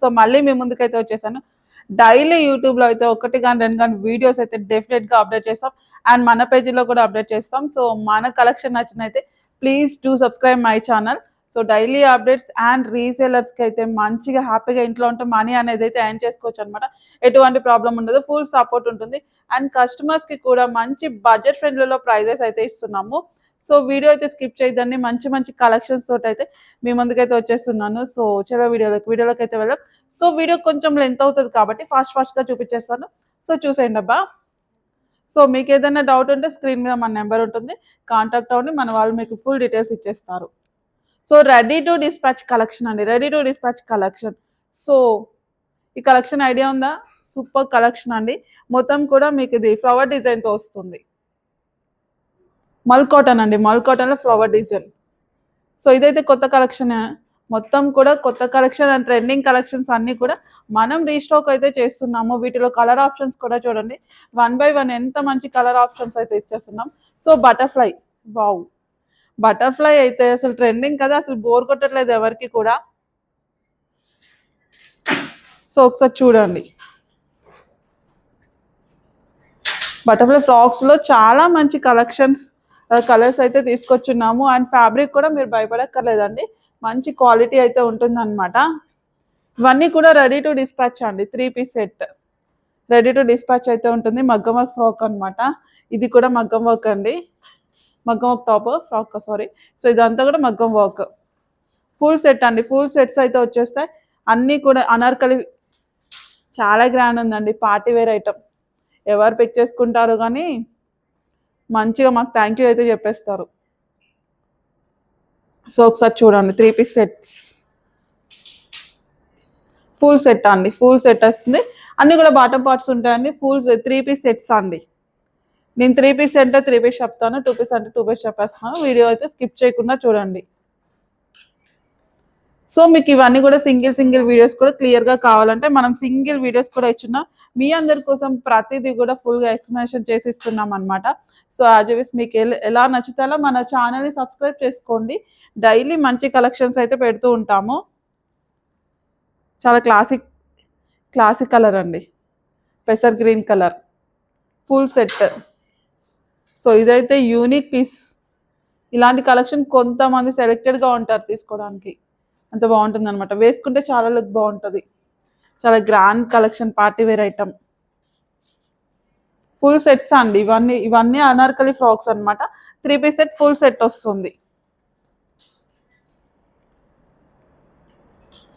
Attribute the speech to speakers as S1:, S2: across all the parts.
S1: So మళ్ళీ మీ ముందుకైతే వచ్చేసాను. డైలీ యూట్యూబ్లో అయితే 1 కానీ 2 కానీ వీడియోస్ అయితే డెఫినెట్గా అప్డేట్ చేస్తాం. అండ్ మన పేజీలో కూడా అప్డేట్ చేస్తాం. సో మన కలెక్షన్ నచ్చినైతే please do subscribe my channel. So daily updates and రీసేలర్స్కి అయితే మంచిగా హ్యాపీగా ఇంట్లో ఉంటే మనీ అనేది అయితే ఎర్న్ చేసుకోవచ్చు అనమాట. ఎటువంటి ప్రాబ్లం ఉండదు, ఫుల్ సపోర్ట్ ఉంటుంది. అండ్ కస్టమర్స్కి కూడా మంచి బడ్జెట్ ఫ్రెండ్లీలో ప్రైజెస్ అయితే ఇస్తున్నాము. సో వీడియో అయితే స్కిప్ చేయదండి, మంచి మంచి కలెక్షన్స్ తోటి అయితే మీ ముందుకైతే వచ్చేస్తున్నాను. సో చలో వీడియోలోకి అయితే వెళ్దాం. సో వీడియో కొంచెం లెంత్ అవుతుంది కాబట్టి ఫాస్ట్గా చూపించేస్తాను. సో చూసేయండి అబ్బా. సో మీకు ఏదైనా డౌట్ ఉంటే స్క్రీన్ మీద మన నెంబర్ ఉంటుంది, కాంటాక్ట్ అవ్వండి, మన వాళ్ళు మీకు ఫుల్ డీటెయిల్స్ ఇచ్చేస్తారు. So ready to dispatch collection అండి, ready to dispatch collection. So ఈ కలెక్షన్ ఐడియా ఉందా? సూపర్ కలెక్షన్ అండి. మొత్తం కూడా మీకు ఇది ఫ్లవర్ డిజైన్తో వస్తుంది. మల్ కాటన్ అండి, మల్ కాటన్లో ఫ్లవర్ డిజైన్. సో ఇదైతే కొత్త కలెక్షన్, మొత్తం కూడా కొత్త కలెక్షన్ అండ్ ట్రెండింగ్ కలెక్షన్స్ అన్నీ కూడా మనం రీస్టాక్ అయితే చేస్తున్నాము. వీటిలో కలర్ ఆప్షన్స్ కూడా చూడండి, 1 by 1 ఎంత మంచి కలర్ ఆప్షన్స్ అయితే ఇచ్చేస్తున్నాం. సో బటర్ఫ్లై, వావ్, బటర్ఫ్లై అయితే అసలు ట్రెండింగ్ కదా, అసలు బోర్ కొట్టట్లేదు ఎవరికి కూడా. సో ఒకసారి చూడండి, బటర్ఫ్లై ఫ్రాక్స్లో చాలా మంచి కలర్స్ అయితే తీసుకొచ్చున్నాము. అండ్ ఫ్యాబ్రిక్ కూడా మీరు భయపడక్కర్లేదండి, మంచి క్వాలిటీ అయితే ఉంటుందన్నమాట. ఇవన్నీ కూడా రెడీ టు డిస్పాచ్ అండి, 3 piece set ready to dispatch అయితే ఉంటుంది. మగ్గం వర్క్ ఫ్రాక్ అనమాట, ఇది కూడా మగ్గం వర్క్ అండి, మగ్గం work top frock sorry. So ఇదంతా కూడా మగ్గం వర్క్, ఫుల్ సెట్ అండి, ఫుల్ సెట్స్ అయితే వచ్చేస్తాయి. అన్నీ కూడా అనార్కలి, చాలా గ్రాండ్ ఉందండి, పార్టీ వేర్ ఐటమ్. ఎవరు పిక్ చేసుకుంటారు కానీ మంచిగా మాకు థ్యాంక్ యూ అయితే చెప్పేస్తారు. సో ఒకసారి చూడండి, 3 పీస్ సెట్స్, ఫుల్ సెట్ అండి, ఫుల్ సెట్ వస్తుంది. అన్నీ కూడా బాటమ్ పార్ట్స్ ఉంటాయండి. ఫుల్ 3 పీస్ సెట్స్ అండి. నేను 3 పీస్ అంటే 3 పీస్ చెప్తాను, 2 పీస్ అంటే 2 పీస్ చెప్పేస్తాను. వీడియో అయితే స్కిప్ చేయకుండా చూడండి. సో మీకు ఇవన్నీ కూడా సింగిల్ వీడియోస్ కూడా క్లియర్గా కావాలంటే మనం సింగిల్ వీడియోస్ కూడా ఇచ్చున్నాం. మీ అందరి కోసం ప్రతిదీ కూడా ఫుల్గా ఎక్స్ప్లెనేషన్ చేసి ఇస్తున్నాం అనమాట. సో యాజ్ మీకు ఎలా నచ్చుతాలో మన ఛానల్ని సబ్స్క్రైబ్ చేసుకోండి. డైలీ మంచి కలెక్షన్స్ అయితే పెడుతూ ఉంటాము. చాలా క్లాసిక్ కలర్ అండి, పెసర్ green colour, full set. So ఇదైతే యూనిక్ పీస్. ఇలాంటి కలెక్షన్ కొంతమంది సెలెక్టెడ్గా ఉంటారు తీసుకోవడానికి, అంత బాగుంటుంది అనమాట. వేసుకుంటే చాలా లుక్ బాగుంటుంది, చాలా grand collection, party wear item. Full sets అండి, ఇవన్నీ అనార్కలి ఫ్రాక్స్ అనమాట. 3 పీస్ సెట్ ఫుల్ సెట్ వస్తుంది.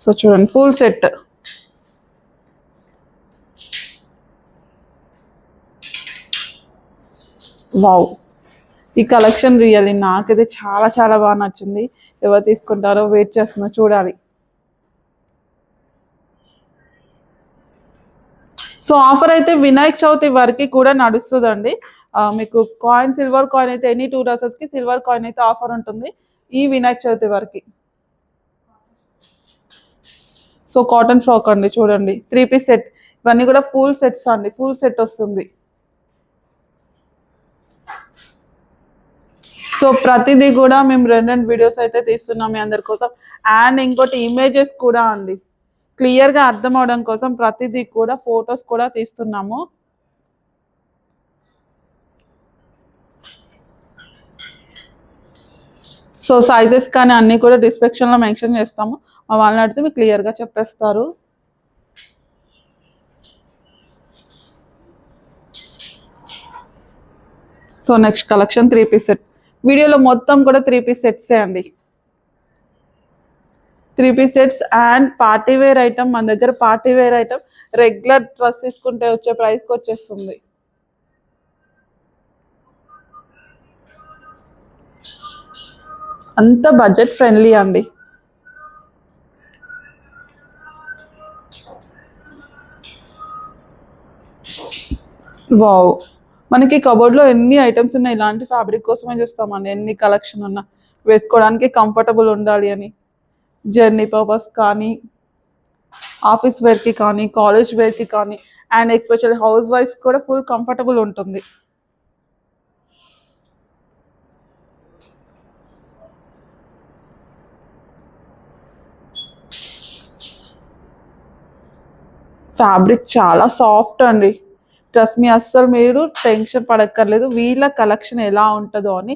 S1: సో చూడండి, ఫుల్ సెట్, వావ్. ఈ కలెక్షన్ రియల్లీ నాకైతే చాలా బాగా నచ్చింది. ఎవరు తీసుకుంటారో వెయిట్ చేస్తున్నా, చూడాలి. సో ఆఫర్ అయితే వినాయక చవితి వరకు కూడా నడుస్తుందండి. మీకు కాయిన్, సిల్వర్ కాయిన్ అయితే ఎనీ 2 డ్రెస్సెస్కి సిల్వర్ కాయిన్ అయితే ఆఫర్ ఉంటుంది ఈ వినాయక చవితి వరకు. సో కాటన్ ఫ్రాక్ అండి, చూడండి 3 పీస్ సెట్. ఇవన్నీ కూడా ఫుల్ సెట్స్ అండి, ఫుల్ సెట్ వస్తుంది. సో ప్రతిదీ కూడా మేము 2 వీడియోస్ అయితే తీస్తున్నాం మీ అందరి కోసం. అండ్ ఇంకోటి ఇమేజెస్ కూడా అండి, క్లియర్గా అర్థం అవడం కోసం ప్రతిదీ కూడా ఫొటోస్ కూడా తీస్తున్నాము. సో సైజెస్ కానీ అన్నీ కూడా డిస్క్రిప్షన్లో మెన్షన్ చేస్తాము, మా వాళ్ళని అడిగితే మీకు క్లియర్గా చెప్పేస్తారు. So next collection 3 piece set. వీడియోలో మొత్తం కూడా 3 పీస్ సెట్సే అండి, 3 piece sets and party wear item. మన దగ్గర party wear item regular dress తీసుకుంటే వచ్చే ప్రైస్కి వచ్చేస్తుంది. అంత బడ్జెట్ ఫ్రెండ్లీ అండి. వావ్, మనకి కబోర్డ్లో ఎన్ని ఐటమ్స్ ఉన్నాయి, ఇలాంటి ఫ్యాబ్రిక్ కోసమే చూస్తామండి. ఎన్ని కలెక్షన్ ఉన్నా వేసుకోవడానికి కంఫర్టబుల్ ఉండాలి అని, జర్నీ పర్పస్ కానీ, ఆఫీస్ వేర్కి కానీ, కాలేజ్ వేర్కి కానీ, అండ్ ఎస్పెషల్లీ హౌస్ వైఫ్స్ కూడా ఫుల్ కంఫర్టబుల్ ఉంటుంది. ఫ్యాబ్రిక్ చాలా సాఫ్ట్ అండి. ట్రస్ట్ మీ, అస్సలు మీరు టెన్షన్ పడక్కర్లేదు వీళ్ళ కలెక్షన్ ఎలా ఉంటుందో అని.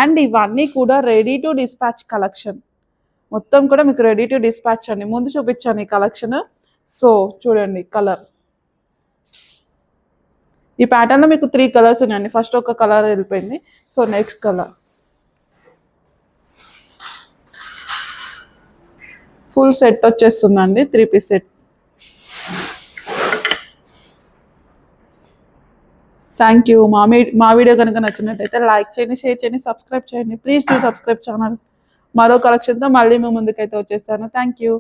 S1: అండ్ ఇవన్నీ కూడా రెడీ టు డిస్పాచ్ కలెక్షన్, మొత్తం కూడా మీకు రెడీ టు డిస్పాచ్ అండి. ముందు చూపించాను ఈ కలెక్షన్. సో చూడండి కలర్, ఈ ప్యాటర్న్లో మీకు 3 కలర్స్ ఉన్నాయండి. ఫస్ట్ ఒక కలర్ వెళ్ళిపోయింది. So next colour, full set వచ్చేస్తుందండి, 3 పీస్ సెట్. Thank you. మా వీడియో కనుక నచ్చినట్టయితే లైక్ చేయండి, షేర్ చేయండి, సబ్స్క్రైబ్ చేయండి. Please do subscribe channel. మరో కలెక్షన్తో మళ్ళీ మీ ముందుకైతే వచ్చేస్తాను. Thank you.